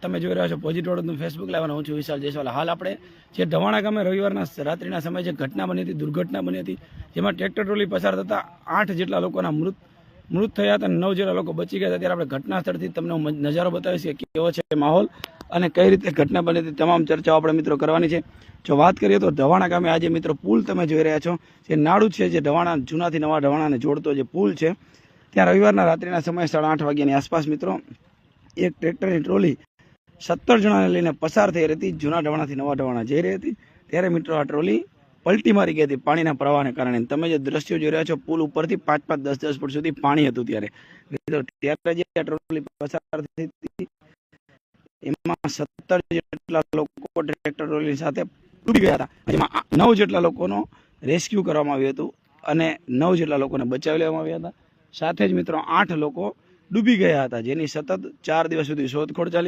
તમે જોઈ રહ્યા છો પોઝિટિવ વડોદનું ફેસબુક લાઈવ અને હું છું વિશાલ જયસ્વાલ। હાલ આપણે જે ઢવાણા ગામે રવિવારના રાત્રિના સમયે જે ઘટના બની હતી, દુર્ઘટના બની હતી, જેમાં ટ્રેક્ટર ટ્રોલી પસાર થતાં 8 જેટલા લોકોના મૃત થયા હતા અને 9 જેટલા લોકો બચી ગયા હતા। ત્યારે આપણે ઘટના સ્થળથી તમને નજારો બતાવીશ કે કેવો છે માહોલ અને કઈ રીતે ઘટના બની હતી, તમામ ચર્ચાઓ આપણે મિત્રો કરવાની છે। જો વાત કરીએ તો ઢવાણા ગામે આજે મિત્રો પુલ તમે જોઈ રહ્યા છો, જે નાડું છે, જે ઢવાણા જૂનાથી નવા ઢવાણાને જોડતો જે પુલ છે, ત્યાં રવિવારના રાત્રિના સમયે 8:30 વાગ્યાની આસપાસ મિત્રો એક ટ્રેક્ટરની ટ્રોલી 17 જણાને લઈને પસાર થઈ રહી હતી, જૂના ઢવાણાથી નવા ઢવાણા જઈ રહી હતી। ત્યારે મિત્રો આ ટ્રોલી પલટી મારી ગઈ હતી પાણીના પ્રવાહને કારણે। તમે જે દ્રશ્યો જોઈ રહ્યા છો, પુલ ઉપરથી 5-5, 10-10 ફૂટ સુધી પાણી હતું। ત્યારે જે ટ્રોલી પસાર થઈ હતી એમાં 17 જેટલા લોકો ટ્રેક્ટર ટ્રોલી સાથે ડૂબી ગયા હતા, જેમાં 9 જેટલા લોકોનો રેસ્ક્યુ કરવામાં આવ્યું હતું અને 9 જેટલા લોકોને બચાવી લેવામાં આવ્યા હતા। સાથે જ મિત્રો 8 લોકો ડૂબી ગયા હતા, જેની સતત 4 દિવસ સુધી શોધખોળ ચાલી।